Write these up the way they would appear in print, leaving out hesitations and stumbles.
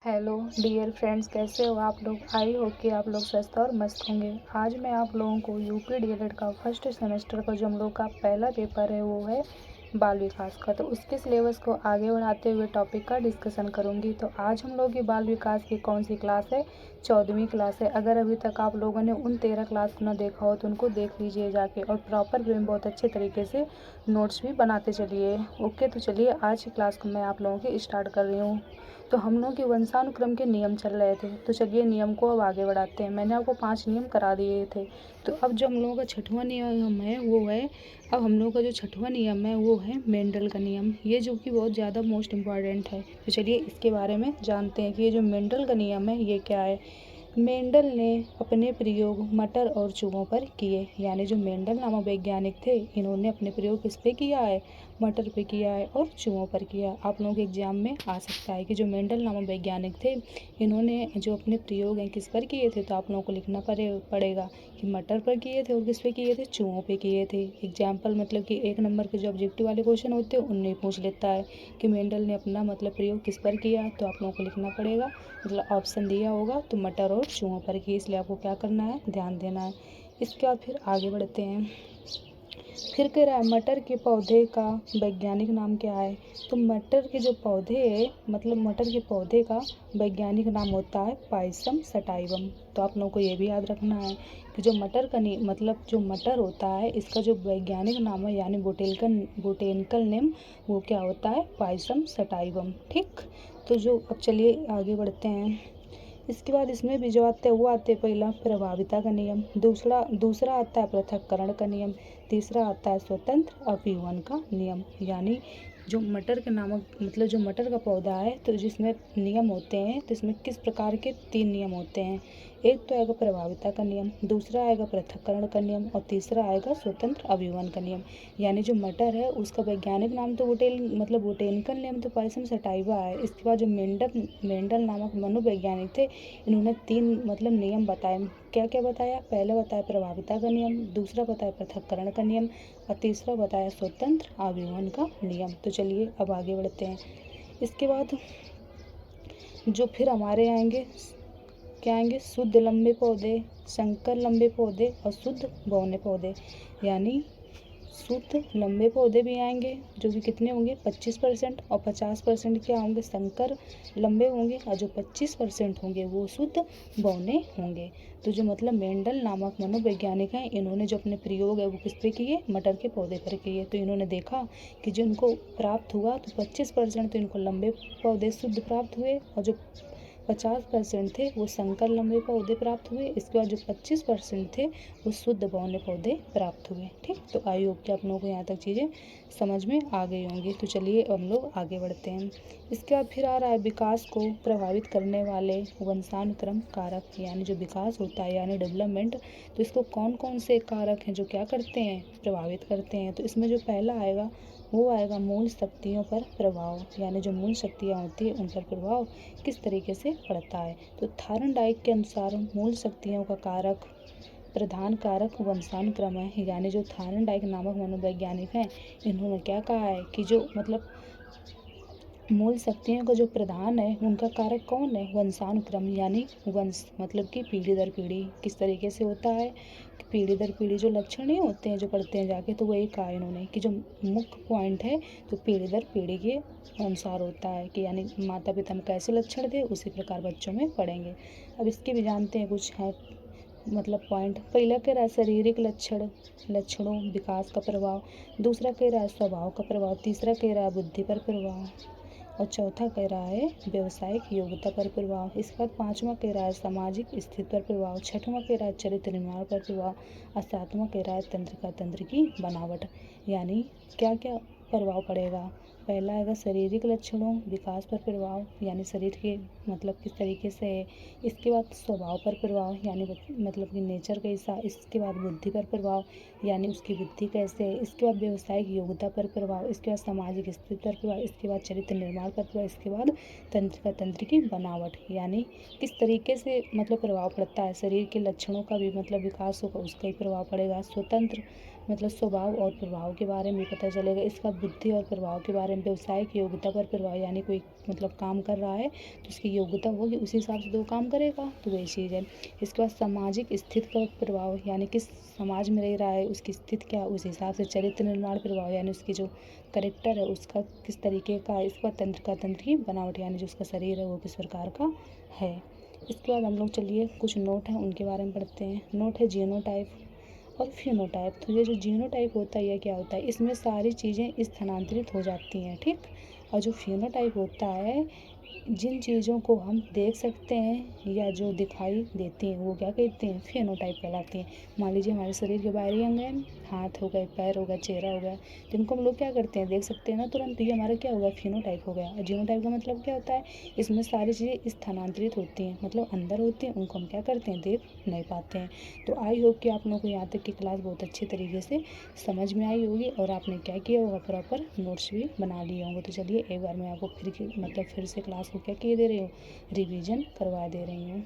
Hello dear friends, कैसे हो आप लोग। आई होप कि आप लोग स्वस्थ और मस्त होंगे। आज मैं आप लोगों को यूपी डीएलएड का फर्स्ट सेमेस्टर का जो हम लोग का पहला पेपर है वो है बाल विकास का। तो उसके सिलेबस को आगे बढ़ाते हुए टॉपिक का डिस्कशन करूंगी। तो आज हम लोग की बाल विकास की कौन सी क्लास है? 14वीं क्लास है। अगर अभी तक आप लोगों ने उन 13 क्लास को ना देखा हो तो उनको देख लीजिए जाके, और प्रॉपर वे में बहुत अच्छे तरीके से नोट्स भी बनाते चलिए। ओके, तो चलिए आज की क्लास को मैं आप लोगों की स्टार्ट कर रही हूँ। तो हम लोग के वंशानुक्रम के नियम चल रहे थे, तो चलिए नियम को अब आगे बढ़ाते हैं। मैंने आपको 5 नियम करा दिए थे। तो अब जो हम लोगों का छठवां नियम है वो है, अब हम लोग का जो छठवां नियम है वो है मेंडल का नियम। ये जो कि बहुत ज़्यादा मोस्ट इम्पॉर्टेंट है। तो चलिए इसके बारे में जानते हैं कि ये जो मेंडल का नियम है ये क्या है। मेंडल ने अपने प्रयोग मटर और चूहों पर किए, यानी जो मेंडल नामक वैज्ञानिक थे इन्होंने अपने प्रयोग किस पे किया है? मटर पे किया है और चूहों पर किया। आप लोगों के एग्जाम में आ सकता है कि जो मेंडल नामक वैज्ञानिक थे इन्होंने जो अपने प्रयोग हैं किस पर किए थे। तो आप लोगों को लिखना पड़ेगा कि मटर पर किए थे और किस पे किए थे? चूहों पे किए थे। एग्जाम्पल मतलब कि 1 नंबर के जो ऑब्जेक्टिव वाले क्वेश्चन होते हैं उनमें पूछ लेता है कि मेंडल ने अपना मतलब प्रयोग किस पर किया। तो आप लोगों को लिखना पड़ेगा, मतलब ऑप्शन दिया होगा तो मटर और चूहों पर की, इसलिए आपको क्या करना है, ध्यान देना है। इसके बाद फिर आगे बढ़ते हैं। फिर कह रहा है मटर के पौधे का वैज्ञानिक नाम क्या है? तो मटर के जो पौधे है, मतलब मटर के पौधे का वैज्ञानिक नाम होता है पायसम सटाइवम। तो आप लोगों को ये भी याद रखना है कि जो मटर का मतलब जो मटर होता है इसका जो वैज्ञानिक नाम है यानी बोटेनिकल नेम वो क्या होता है? पायसम सटाइवम। ठीक, तो जो अब चलिए आगे बढ़ते हैं। इसके बाद इसमें भी जो आते हैं वो आते हैं, पहला प्रभाविता का नियम, दूसरा आता है पृथक्करण का नियम, तीसरा आता है स्वतंत्र अपीवन का नियम। यानी जो मटर के नामक मतलब जो मटर का पौधा है तो जिसमें नियम होते हैं, तो इसमें किस प्रकार के 3 नियम होते हैं। एक तो आएगा प्रभाविता का नियम, दूसरा आएगा पृथक्करण का नियम और तीसरा आएगा स्वतंत्र अभिवन का नियम। यानी जो मटर है उसका वैज्ञानिक नाम तो बोटेनिकल नेम तो पायसम सटाइवा है। इसके बाद जो मेंडल नामक मनोवैज्ञानिक थे इन्होंने 3 मतलब नियम बताए। क्या क्या बताया? पहला बताया प्रभाविता का नियम, दूसरा बताया पृथक्करण का नियम और तीसरा बताया स्वतंत्र आव्यूहन का नियम। तो चलिए अब आगे बढ़ते हैं। इसके बाद जो फिर हमारे आएंगे, क्या आएंगे? शुद्ध लंबे पौधे, संकर लंबे पौधे और शुद्ध बौने पौधे। यानी शुद्ध लंबे पौधे भी आएंगे जो कि कितने होंगे? 25%, और 50% क्या होंगे? संकर लंबे होंगे, और जो 25% होंगे वो शुद्ध बौने होंगे। तो जो मतलब मेंडल नामक मनोवैज्ञानिक हैं इन्होंने जो अपने प्रयोग है वो किस पे किए? मटर के पौधे पर किए। तो इन्होंने देखा कि जो इनको प्राप्त हुआ तो 25% तो इनको लंबे पौधे शुद्ध प्राप्त हुए, और जो 50% थे वो संकर लंबे पौधे प्राप्त हुए। इसके बाद जो 25% थे वो शुद्ध बौने पौधे प्राप्त हुए। ठीक, तो आई होप कि आप लोगों को यहाँ तक चीज़ें समझ में आ गई होंगी। तो चलिए हम लोग आगे बढ़ते हैं। इसके बाद फिर आ रहा है विकास को प्रभावित करने वाले वंशानुक्रम कारक, यानी जो विकास होता है यानी डेवलपमेंट, तो इसको कौन कौन से कारक हैं जो क्या करते हैं? प्रभावित करते हैं। तो इसमें जो पहला आएगा वो आएगा मूल शक्तियों पर प्रभाव, यानी जो मूल शक्तियाँ होती है उन पर प्रभाव किस तरीके से पड़ता है। तो थार्नडाइक के अनुसार मूल शक्तियों का कारक प्रधान कारक वंशानुक्रम है। यानी जो थार्नडाइक नामक मनोवैज्ञानिक हैं इन्होंने क्या कहा है कि जो मतलब मूल शक्तियों का जो प्रधान है उनका कारक कौन है? वंशानुक्रम, यानी वंश मतलब कि पीढ़ी दर पीढ़ी किस तरीके से होता है कि पीढ़ी दर पीढ़ी जो लक्षण नहीं होते हैं जो पढ़ते हैं जाके, तो वही कहा इन्होंने कि जो मुख्य पॉइंट है तो पीढ़ी दर पीढ़ी के अनुसार होता है कि यानी माता पिता में कैसे लक्षण थे उसी प्रकार बच्चों में पढ़ेंगे। अब इसके भी जानते हैं कुछ है मतलब पॉइंट। पहला कह रहा है शारीरिक लक्षणों विकास का प्रभाव, दूसरा कह रहा है स्वभाव का प्रभाव, तीसरा कह रहा है बुद्धि पर प्रभाव, और चौथा कह रहा है व्यवसायिक योग्यता पर प्रभाव। इसके बाद पाँचवा कह रहा है सामाजिक स्थिति पर प्रभाव, छठवां कह रहा है चरित्र निर्माण पर प्रभाव, और सातवां कह रहा है तंत्र की बनावट। यानी क्या क्या प्रभाव पड़ेगा? पहला आएगा शारीरिक लक्षणों विकास पर प्रभाव, यानी शरीर के मतलब किस तरीके से है। इसके बाद स्वभाव पर प्रभाव, यानी मतलब कि नेचर कैसा। इसके बाद बुद्धि पर प्रभाव, यानी उसकी बुद्धि कैसे है। इसके बाद व्यवसायिक योग्यता पर प्रभाव, इसके बाद सामाजिक स्थिति पर प्रभाव, इसके बाद चरित्र निर्माण पर प्रभाव, इसके बाद तंत्र की बनावट, यानी किस तरीके से मतलब प्रभाव पड़ता है। शरीर के लक्षणों का भी मतलब विकास होगा उसका ही प्रभाव पड़ेगा। स्वतंत्र मतलब स्वभाव और प्रभाव के बारे में पता चलेगा। इसका बुद्धि और प्रभाव के बारे में, व्यवसायिक योग्यता पर प्रभाव, यानी कोई मतलब काम कर रहा है तो उसकी योग्यता होगी उसी हिसाब से तो वो काम करेगा, तो वही चीज़ है। इसके बाद सामाजिक स्थिति का प्रभाव, यानी किस समाज में रह रहा है, उसकी स्थिति क्या है, उस हिसाब से। चरित्र निर्माण प्रभाव, यानी उसकी जो करेक्टर है उसका किस तरीके का, इसका तंत्र की बनावट, यानी जो उसका शरीर है वो किस प्रकार का है। इसके बाद हम लोग चलिए कुछ नोट हैं उनके बारे में पढ़ते हैं। नोट है जीनोटाइप और फिनोटाइप। तो ये जो जीनोटाइप होता है ये क्या होता है, इसमें सारी चीज़ें स्थानांतरित हो जाती हैं, ठीक। और जो फिनोटाइप होता है, जिन चीज़ों को हम देख सकते हैं या जो दिखाई देती हैं वो क्या कहते हैं, फिनोटाइप कहलाती हैं। मान लीजिए हमारे शरीर के बाहरी अंग हैं, हाथ हो गए, पैर हो गया, चेहरा हो गया, तो इनको हम लोग क्या करते हैं, देख सकते हैं ना तुरंत, तो ये हमारा क्या होगा, फिनोटाइप हो गया। और जीनोटाइप का मतलब क्या होता है, इसमें सारी चीज़ें स्थानांतरित होती हैं, मतलब अंदर होती हैं, उनको हम क्या करते हैं, देख नहीं पाते हैं। तो आई होप कि आप लोगों को यहाँ तक की क्लास बहुत अच्छी तरीके से समझ में आई होगी और आपने क्या किया होगा, प्रॉपर नोट्स भी बना लिए होंगे। तो चलिए एक बार मैं आपको फिर से क्लास को क्या किए दे रही हूँ, रिवीजन करवा दे रही हूँ।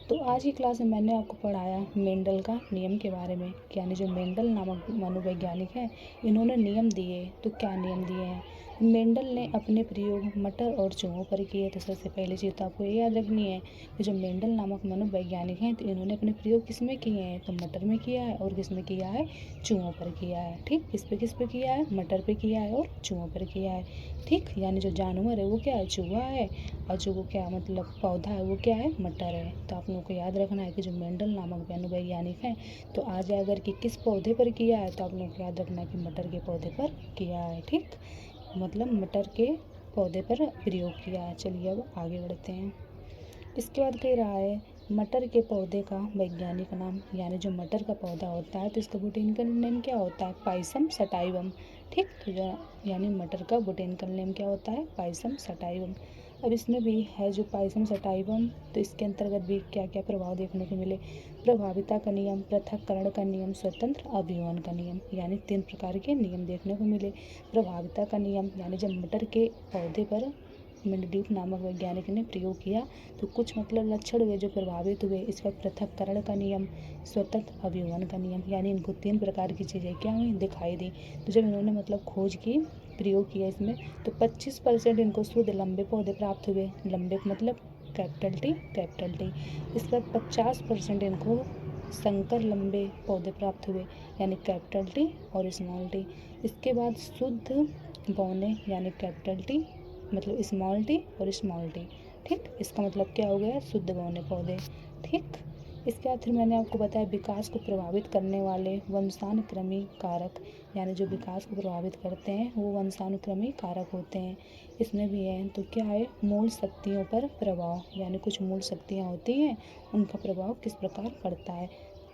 तो आज की क्लास में मैंने आपको पढ़ाया मेंडल का नियम के बारे में, यानी जो मेंडल नामक मनोवैज्ञानिक हैं इन्होंने नियम दिए। तो क्या नियम दिए हैं, मेंडल ने अपने प्रयोग मटर और चूहों पर किए। तो सबसे पहली चीज़ तो आपको ये याद रखनी है कि जो मेंडल नामक मनोवैज्ञानिक हैं तो इन्होंने अपने प्रयोग किस में किए हैं, तो मटर में किया है और किस में किया है, चूहों पर किया है, ठीक। किस पे किया है, मटर पे किया है और चूहों पर किया है, ठीक। यानी जो जानवर है वो क्या है, चूहा है, और जो वो क्या मतलब पौधा है वो क्या है, मटर है। तो आप लोगों को याद रखना है कि जो मेंडल नामक मनोवैज्ञानिक हैं तो आज अगर कि किस पौधे पर किया है तो आप लोगों को याद रखना है कि मटर के पौधे पर किया है, ठीक। मतलब मटर के पौधे पर प्रयोग किया है। चलिए अब आगे बढ़ते हैं। इसके बाद कह रहा है मटर के पौधे का वैज्ञानिक नाम, यानी जो मटर का पौधा होता है तो इसका बोटेनिकल नेम क्या होता है, पाइसम सटाइवम, ठीक। तो यानी मटर का बोटेनिकल नेम क्या होता है, पाइसम सटाइवम। अब इसमें भी है जो पाइसम सटाइवम, तो इसके अंतर्गत भी क्या क्या प्रभाव देखने को मिले, प्रभाविता का नियम, पृथक्करण का नियम, स्वतंत्र अभिवन का नियम, यानी 3 प्रकार के नियम देखने को मिले। प्रभाविता का नियम, यानी जब मटर के पौधे पर मेंडलीव नामक वैज्ञानिक ने प्रयोग किया तो कुछ मतलब लक्षण हुए जो प्रभावित हुए। इसका पृथक्करण का नियम, स्वतंत्र अभिवन का नियम, यानी इनको 3 प्रकार की चीज़ें क्या हुई, दिखाई दी। तो जब इन्होंने मतलब खोज की, प्रयोग किया इसमें, तो 25% इनको शुद्ध लंबे पौधे प्राप्त हुए। लंबे मतलब कैपिटल टी। इसके बाद 50% इनको संकर लंबे पौधे प्राप्त हुए, यानी कैपिटल टी और स्मॉल टी। इसके बाद शुद्ध बौने, यानी कैपिटल टी मतलब स्मॉल टी और स्मॉल टी, ठीक। इसका मतलब क्या हो गया, शुद्ध बौने पौधे, ठीक। इसके बाद फिर मैंने आपको बताया विकास को प्रभावित करने वाले वंशानुक्रमी कारक, यानी जो विकास को प्रभावित करते हैं वो वंशानुक्रमी कारक होते हैं। इसमें भी है तो क्या है, मूल शक्तियों पर प्रभाव, यानी कुछ मूल शक्तियाँ होती हैं उनका प्रभाव किस प्रकार पड़ता है।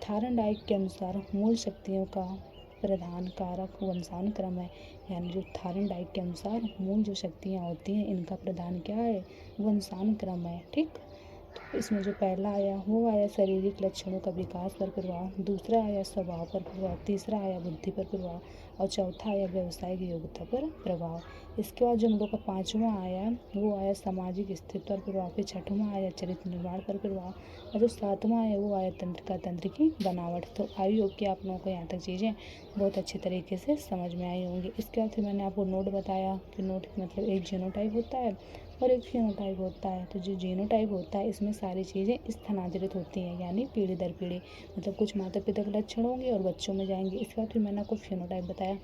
थार्नडाइक के अनुसार मूल शक्तियों का प्रधान कारक वंशानुक्रम है, यानी जो थार्नडाइक के अनुसार मूल जो शक्तियाँ होती हैं इनका प्रधान क्या है, वंशानुक्रम है, ठीक। तो इसमें जो पहला आया वो आया शारीरिक लक्षणों का विकास पर प्रभाव, दूसरा आया स्वभाव पर प्रभाव, तीसरा आया बुद्धि पर प्रभाव और चौथा आया व्यावसायिक योग्यता पर प्रभाव। इसके बाद जो हम लोग का 5वां आया वो आया सामाजिक स्थिति पर प्रभाव, फिर 6वां आया चरित्र निर्माण पर प्रभाव और जो 7वां आया वो आया तंत्र की बनावट। तो आई होप कि आप लोगों को यहाँ तक चीज़ें बहुत अच्छे तरीके से समझ में आई होंगी। इसके बाद फिर मैंने आपको नोट बताया कि नोट मतलब एक जीनोटाइप होता है और एक फिनोटाइप होता है। तो जो जीनोटाइप होता है इसमें सारी चीज़ें स्थानांतरित होती हैं, यानी पीढ़ी दर पीढ़ी, मतलब कुछ माता पिता के लक्षण होंगे और बच्चों में जाएंगे। इसके बाद फिर मैंने आपको फिनोटाइप बताया,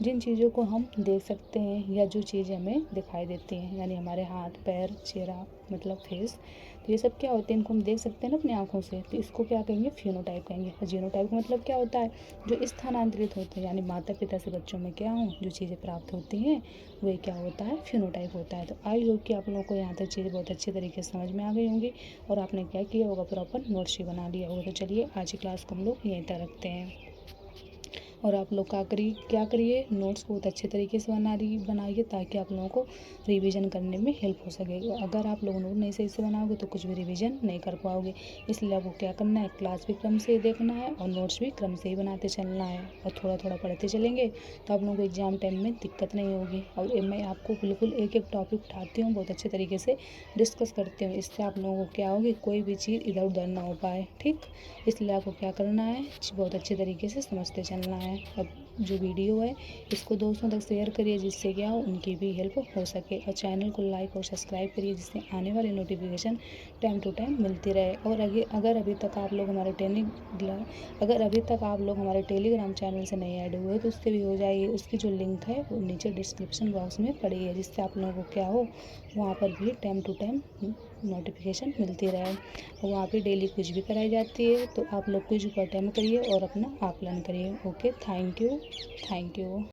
जिन चीज़ों को हम देख सकते हैं या जो चीज़ें हमें दिखाई देती हैं, यानी हमारे हाथ पैर चेहरा मतलब फेस, तो ये सब क्या होते हैं, इनको हम देख सकते हैं ना अपनी आँखों से, तो इसको क्या कहेंगे, फिनोटाइप कहेंगे। और जीनोटाइप का मतलब क्या होता है, जो स्थानांतरित होते हैं, यानी माता पिता से बच्चों में क्या हो जो चीज़ें प्राप्त होती हैं वही क्या होता है, फिनोटाइप होता है। तो आई होप कि आप लोगों को यहाँ तक चीज़ें बहुत अच्छे तरीके से समझ में आ गई होंगी और आपने क्या किया होगा, प्रॉपर नोट्स ही बना लिया होगा। तो चलिए आज की क्लास को हम लोग यहीं तक रखते हैं। और आप लोग क्या करिए, नोट्स बहुत अच्छे तरीके से बनाइए ताकि आप लोगों को रिवीजन करने में हेल्प हो सके। अगर आप लोग नोट नहीं सही से बनाओगे तो कुछ भी रिवीजन नहीं कर पाओगे। इसलिए आपको क्या करना है, क्लास भी क्रम से ही देखना है और नोट्स भी क्रम से ही बनाते चलना है, और थोड़ा थोड़ा पढ़ते चलेंगे तो आप लोगों को एग्ज़ाम टाइम में दिक्कत नहीं होगी। और मैं आपको बिल्कुल एक एक टॉपिक उठाती हूँ, बहुत अच्छे तरीके से डिस्कस करती हूँ। इससे आप लोगों को क्या होगी, कोई भी चीज़ इधर उधर ना हो पाए, ठीक। इसलिए आपको क्या करना है, बहुत अच्छे तरीके से समझते चलना है। अब जो वीडियो है इसको दोस्तों तक शेयर करिए, जिससे क्या हो, उनकी भी हेल्प हो सके। और चैनल को लाइक और सब्सक्राइब करिए, जिससे आने वाली नोटिफिकेशन टाइम टू टाइम मिलती रहे। और अगर अभी तक आप लोग हमारे टेलीग्राम चैनल से नहीं ऐड हुए तो उससे भी हो जाइए। उसकी जो लिंक है वो नीचे डिस्क्रिप्शन बॉक्स में पड़ी है, जिससे आप लोगों को क्या हो, वहाँ पर भी टाइम टू टाइम नोटिफिकेशन मिलती रहे। वहाँ पे डेली कुछ भी कराई जाती है, तो आप लोग कुछ भी अटेम्प्ट करिए और अपना आकलन करिए। Okay, thank you.